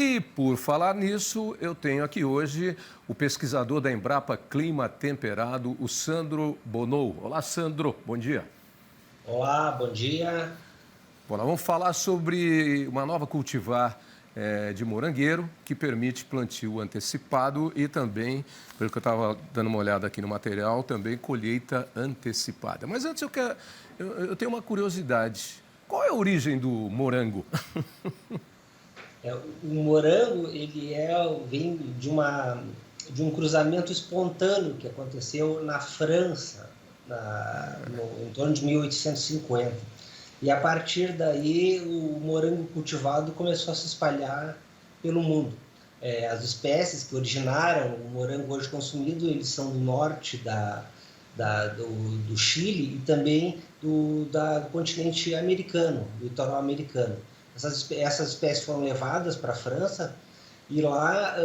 E por falar nisso, eu tenho aqui hoje o pesquisador da Embrapa Clima Temperado, o Sandro Bonou. Olá, Sandro, bom dia. Olá, bom dia. Bom, nós vamos falar sobre uma nova cultivar de morangueiro que permite plantio antecipado e também, pelo que eu estava dando uma olhada aqui no material, também colheita antecipada. Mas antes eu tenho uma curiosidade. Qual é a origem do morango? O morango vem de um cruzamento espontâneo que aconteceu na França, em torno de 1850. E a partir daí o morango cultivado começou a se espalhar pelo mundo. As espécies que originaram o morango hoje consumido, eles são do norte do Chile e também do continente americano, do litoral americano. Essas espécies foram levadas para a França e lá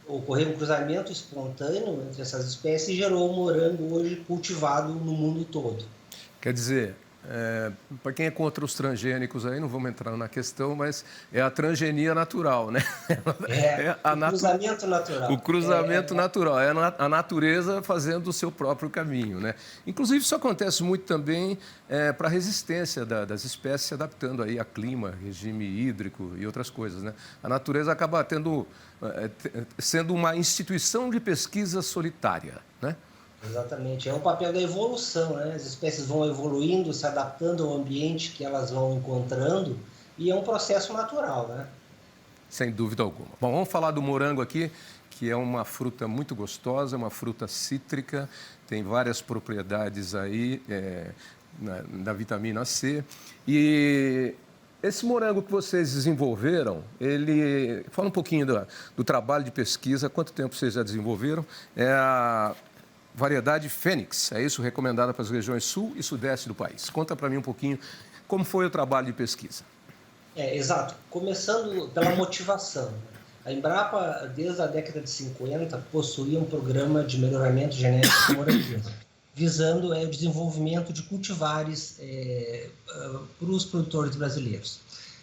ocorreu um cruzamento espontâneo entre essas espécies e gerou o morango hoje cultivado no mundo todo. Quer dizer, para quem é contra os transgênicos aí, não vamos entrar na questão, mas é a transgenia natural, né? O cruzamento natural. O cruzamento natural, é a natureza fazendo o seu próprio caminho, né? Inclusive, isso acontece muito também para a resistência das espécies se adaptando aí a clima, regime hídrico e outras coisas, né? A natureza acaba sendo uma instituição de pesquisa solitária, né? Exatamente, é o papel da evolução, né? As espécies vão evoluindo, se adaptando ao ambiente que elas vão encontrando e é um processo natural, né? Sem dúvida alguma. Bom, vamos falar do morango aqui, que é uma fruta muito gostosa, uma fruta cítrica, tem várias propriedades aí da vitamina C. E esse morango que vocês desenvolveram, fala um pouquinho do trabalho de pesquisa, quanto tempo vocês já desenvolveram? É a variedade Fênix, é isso? Recomendada para as regiões sul e sudeste do país. Conta para mim um pouquinho como foi o trabalho de pesquisa. Exato. Começando pela motivação. A Embrapa, desde a década de 50, possuía um programa de melhoramento genético do morangueiro, visando o desenvolvimento de cultivares para os produtores brasileiros.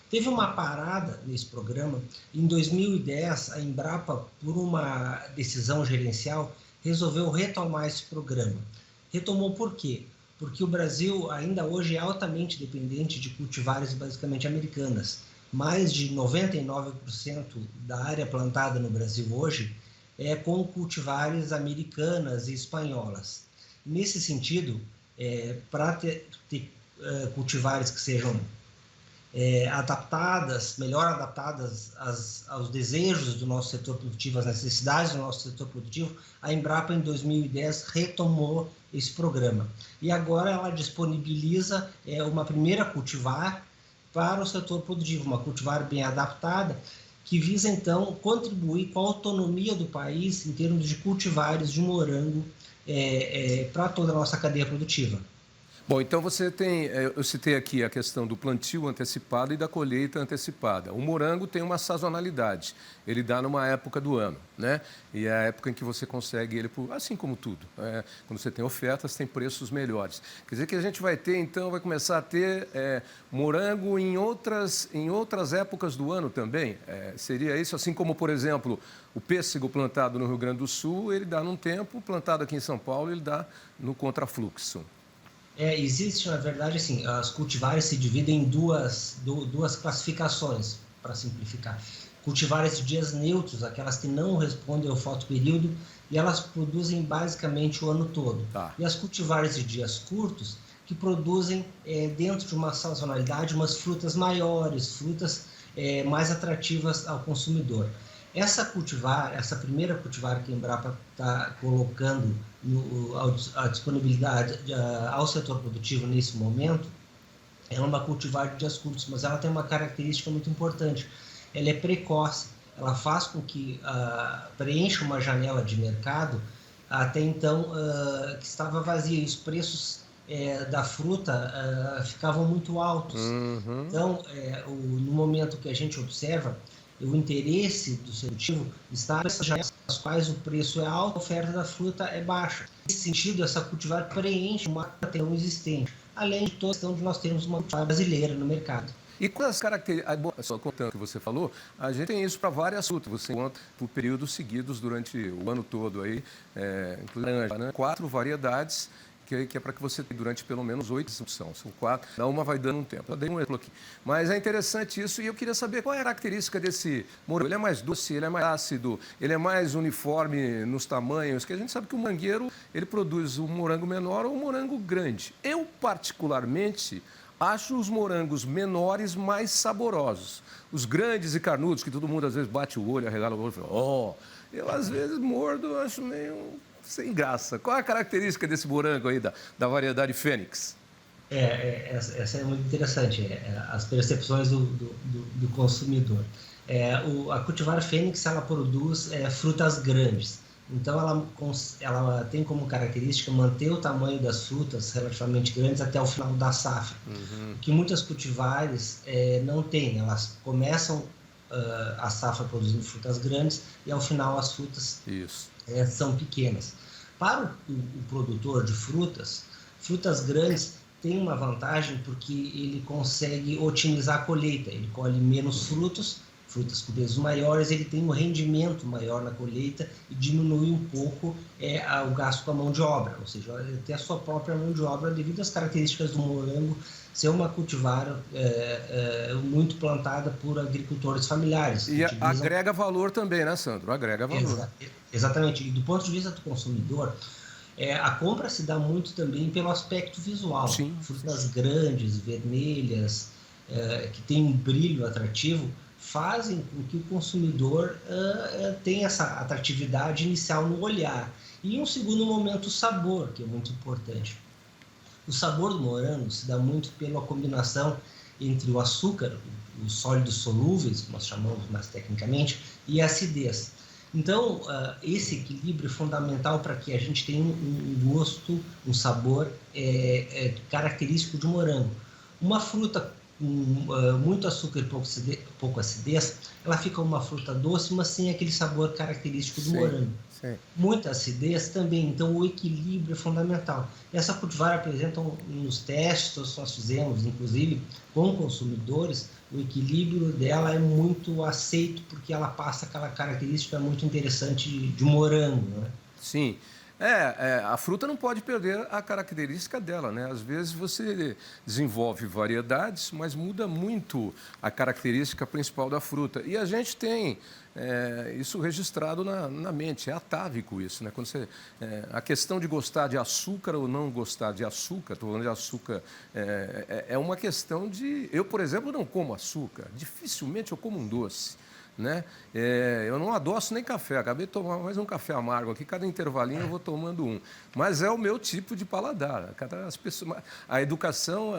Teve uma parada nesse programa. Em 2010, a Embrapa, por uma decisão gerencial, resolveu retomar esse programa. Retomou por quê? Porque o Brasil ainda hoje é altamente dependente de cultivares basicamente americanas. Mais de 99% da área plantada no Brasil hoje é com cultivares americanas e espanholas. Nesse sentido, para ter cultivares que sejam melhor adaptadas aos desejos do nosso setor produtivo, às necessidades do nosso setor produtivo, a Embrapa, em 2010, retomou esse programa. E agora ela disponibiliza uma primeira cultivar para o setor produtivo, uma cultivar bem adaptada, que visa, então, contribuir com a autonomia do país em termos de cultivares de morango para toda a nossa cadeia produtiva. Bom, então eu citei aqui a questão do plantio antecipado e da colheita antecipada. O morango tem uma sazonalidade, ele dá numa época do ano, né? E é a época em que você consegue ele, assim como tudo, quando você tem ofertas, tem preços melhores. Quer dizer que a gente vai começar a ter morango em outras épocas do ano também? Seria isso, assim como, por exemplo, o pêssego plantado no Rio Grande do Sul, ele dá num tempo, plantado aqui em São Paulo, ele dá no contrafluxo. Existe, na verdade, assim, as cultivares se dividem em duas classificações, para simplificar. Cultivares de dias neutros, aquelas que não respondem ao fotoperíodo, e elas produzem basicamente o ano todo. Tá. E as cultivares de dias curtos, que produzem, dentro de uma sazonalidade, umas frutas maiores, frutas mais atrativas ao consumidor. Essa primeira cultivar que a Embrapa está colocando a disponibilidade ao setor produtivo nesse momento, é uma cultivar de dias curtos, mas ela tem uma característica muito importante. Ela é precoce, ela faz com que preencha uma janela de mercado até então que estava vazia, e os preços da fruta ficavam muito altos. Uhum. Então, no momento que a gente observa, o interesse do seu cultivo está nessas janelas nas quais o preço é alto, a oferta da fruta é baixa. Nesse sentido, essa cultivar preenche uma tão existente, além de toda a questão de nós termos uma cultivar brasileira no mercado. E com as características, só contando o que você falou, a gente tem isso para várias frutas. Você encontra por períodos seguidos durante o ano todo aí, inclusive laranja, né? 4 variedades que é para que você tenha durante pelo menos 8 são 4, cada uma vai dando um tempo. Eu dei um exemplo aqui. Mas é interessante isso e eu queria saber qual é a característica desse morango. Ele é mais doce, ele é mais ácido, ele é mais uniforme nos tamanhos, que a gente sabe que o mangueiro, ele produz um morango menor ou um morango grande. Eu, particularmente, acho os morangos menores mais saborosos. Os grandes e carnudos, que todo mundo às vezes bate o olho, arregala o olho e fala, eu às vezes mordo, acho meio sem graça. Qual é a característica desse morango aí da variedade Fênix? Essa é muito interessante, as percepções do consumidor. A cultivar Fênix, ela produz frutas grandes. Então, ela tem como característica manter o tamanho das frutas relativamente grandes até o final da safra. Uhum. Que muitas cultivares não têm. Elas começam a safra produzindo frutas grandes e, ao final, as frutas são pequenas. Para o produtor de frutas grandes tem uma vantagem porque ele consegue otimizar a colheita. Ele colhe menos frutas com pesos maiores, ele tem um rendimento maior na colheita e diminui um pouco o gasto com a mão de obra, ou seja, ele tem a sua própria mão de obra devido às características do morango ser uma cultivar muito plantada por agricultores familiares. E agrega valor também, né, Sandro? Agrega valor. Exatamente. E do ponto de vista do consumidor, a compra se dá muito também pelo aspecto visual. Sim. Frutas grandes, vermelhas, que têm um brilho atrativo, fazem com que o consumidor tenha essa atratividade inicial no olhar. E, em um segundo momento, o sabor, que é muito importante. O sabor do morango se dá muito pela combinação entre o açúcar, os sólidos solúveis, que nós chamamos mais tecnicamente, e a acidez. Então, esse equilíbrio é fundamental para que a gente tenha um gosto, um sabor característico de morango. Uma fruta com muito açúcar e pouco acidez, ela fica uma fruta doce, mas sem aquele sabor característico do morango. Sim. Muita acidez também, então o equilíbrio é fundamental. Essa cultivar apresenta nos testes que nós fizemos, inclusive com consumidores, o equilíbrio dela é muito aceito porque ela passa aquela característica muito interessante de morango, né? Sim. A fruta não pode perder a característica dela, né? Às vezes você desenvolve variedades, mas muda muito a característica principal da fruta. E a gente tem isso registrado na mente, é atávico isso, né? Quando a questão de gostar de açúcar ou não gostar de açúcar, estou falando de açúcar, é uma questão de... Eu, por exemplo, não como açúcar, dificilmente eu como um doce. Né? Eu não adoço nem café, acabei de tomar mais um café amargo aqui, cada intervalinho eu vou tomando um. Mas é o meu tipo de paladar. A educação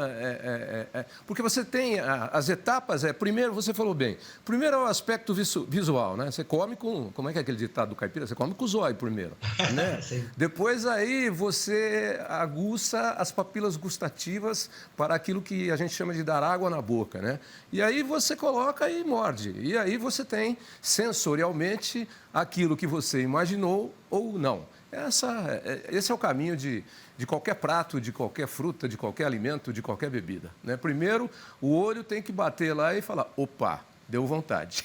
porque você tem as etapas, primeiro, você falou bem, primeiro é o aspecto visual, né? Você come como é que é aquele ditado do caipira? Você come com o zóio primeiro. Né? Depois aí você aguça as papilas gustativas para aquilo que a gente chama de dar água na boca, né? E aí você coloca e morde. E aí você tem sensorialmente aquilo que você imaginou ou não. Esse é o caminho de qualquer prato, de qualquer fruta, de qualquer alimento, de qualquer bebida. Né? Primeiro, o olho tem que bater lá e falar, opa, deu vontade.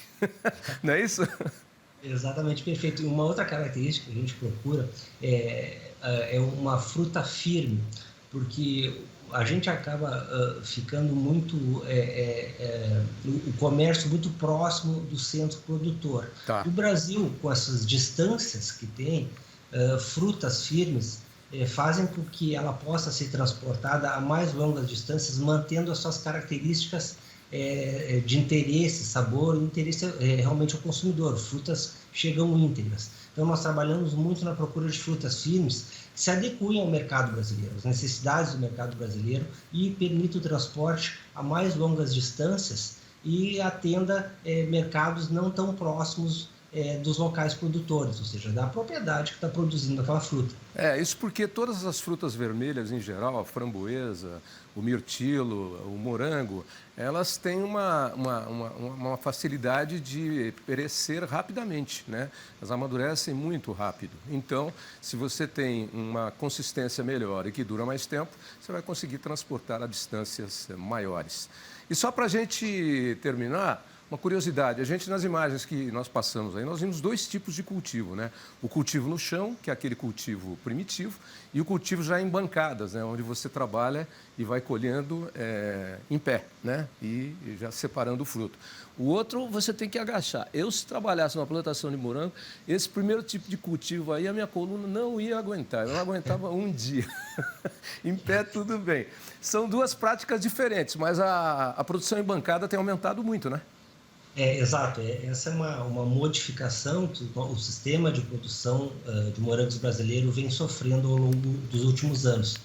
Não é isso? Exatamente, perfeito. E uma outra característica que a gente procura é uma fruta firme, porque a gente acaba ficando muito... o comércio muito próximo do centro produtor. Tá. O Brasil, com essas distâncias que tem, frutas firmes fazem com que ela possa ser transportada a mais longas distâncias, mantendo as suas características de interesse, sabor e interesse realmente ao consumidor. Frutas chegam íntegras. Então, nós trabalhamos muito na procura de frutas firmes que se adequem ao mercado brasileiro, às necessidades do mercado brasileiro e permitam o transporte a mais longas distâncias e atenda mercados não tão próximos dos locais produtores, ou seja, da propriedade que está produzindo aquela fruta. Isso porque todas as frutas vermelhas em geral, a framboesa, o mirtilo, o morango, elas têm uma facilidade de perecer rapidamente, né? Elas amadurecem muito rápido. Então, se você tem uma consistência melhor e que dura mais tempo, você vai conseguir transportar a distâncias maiores. E só para a gente terminar, uma curiosidade, a gente nas imagens que nós passamos aí, nós vimos dois tipos de cultivo, né? O cultivo no chão, que é aquele cultivo primitivo, e o cultivo já em bancadas, né? Onde você trabalha e vai colhendo em pé, né? E já separando o fruto. O outro, você tem que agachar. Eu, se trabalhasse numa plantação de morango, esse primeiro tipo de cultivo aí, a minha coluna não ia aguentar. Eu não aguentava um dia. Em pé, tudo bem. São duas práticas diferentes, mas a produção em bancada tem aumentado muito, né? Exato. Essa é uma modificação que o sistema de produção de morangos brasileiro vem sofrendo ao longo dos últimos anos.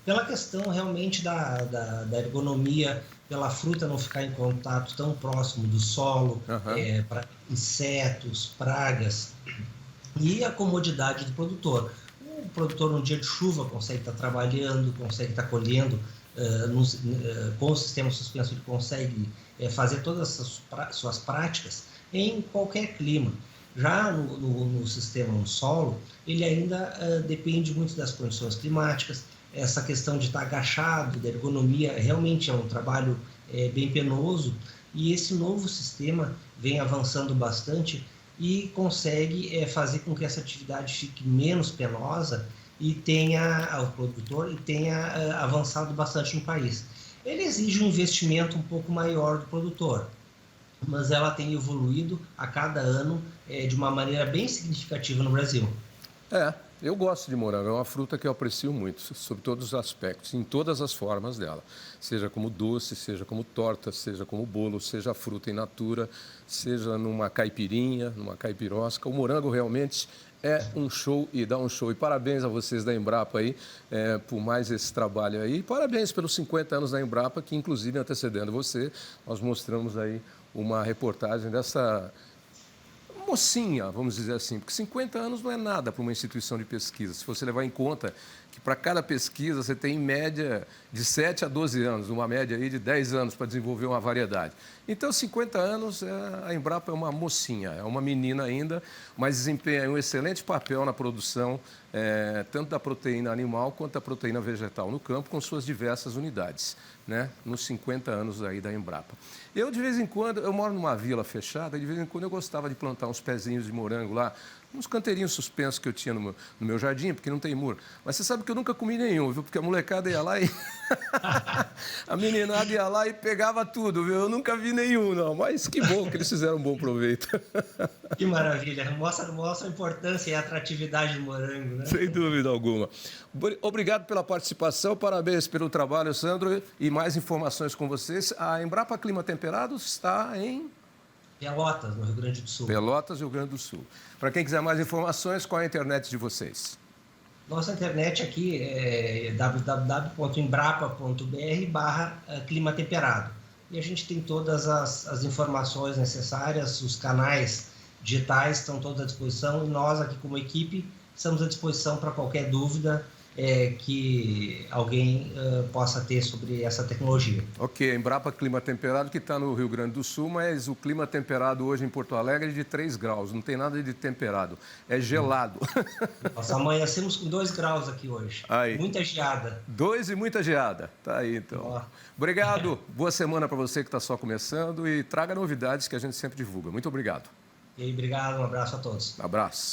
Pela questão realmente da ergonomia, pela fruta não ficar em contato tão próximo do solo, para insetos, pragas, e a comodidade do produtor. O produtor, num dia de chuva, consegue estar trabalhando, consegue estar colhendo, com o sistema suspenso, ele consegue fazer todas as suas práticas em qualquer clima. Já no sistema no solo, ele ainda depende muito das condições climáticas. Essa questão de estar agachado, da ergonomia, realmente é um trabalho bem penoso, e esse novo sistema vem avançando bastante e consegue fazer com que essa atividade fique menos penosa e o produtor tenha avançado bastante no país. Ele exige um investimento um pouco maior do produtor, mas ela tem evoluído a cada ano de uma maneira bem significativa no Brasil. Eu gosto de morango, é uma fruta que eu aprecio muito, sob todos os aspectos, em todas as formas dela. Seja como doce, seja como torta, seja como bolo, seja fruta in natura, seja numa caipirinha, numa caipirosca. O morango realmente é um show e dá um show. E parabéns a vocês da Embrapa aí por mais esse trabalho aí. E parabéns pelos 50 anos da Embrapa, que inclusive antecedendo você, nós mostramos aí uma reportagem dessa mocinha, vamos dizer assim, porque 50 anos não é nada para uma instituição de pesquisa. Se você levar em conta que para cada pesquisa você tem em média de 7 a 12 anos, uma média aí de 10 anos para desenvolver uma variedade. Então, 50 anos, a Embrapa é uma mocinha, é uma menina ainda, mas desempenha um excelente papel na produção, tanto da proteína animal quanto da proteína vegetal no campo, com suas diversas unidades, né? Nos 50 anos aí da Embrapa. Eu, de vez em quando, eu moro numa vila fechada, e de vez em quando eu gostava de plantar uns pezinhos de morango lá, uns canteirinhos suspensos que eu tinha no meu jardim, porque não tem muro. Mas você sabe que eu nunca comi nenhum, viu? Porque a molecada ia lá e... a meninada ia lá e pegava tudo, viu? Eu nunca vi nenhum, não. Mas que bom que eles fizeram um bom proveito. Que maravilha. Mostra a importância e a atratividade do morango, né? Sem dúvida alguma. Obrigado pela participação, parabéns pelo trabalho, Sandro. E mais informações com vocês. A Embrapa Clima Temperado está em... Pelotas, no Rio Grande do Sul. Pelotas, Rio Grande do Sul. Para quem quiser mais informações, qual é a internet de vocês? Nossa internet aqui é www.embrapa.br/clima temperado. E a gente tem todas as informações necessárias, os canais digitais estão todos à disposição, e nós aqui como equipe estamos à disposição para qualquer dúvida que alguém possa ter sobre essa tecnologia. Ok, Embrapa Clima Temperado, que está no Rio Grande do Sul, mas o clima temperado hoje em Porto Alegre é de 3 graus, não tem nada de temperado, é gelado. Nós amanhecemos com 2 graus aqui hoje, aí. Muita geada. 2 e muita geada, tá aí então. Ó. Obrigado, boa semana para você que está só começando e traga novidades que a gente sempre divulga. Muito obrigado. E aí, obrigado, um abraço a todos. Abraço.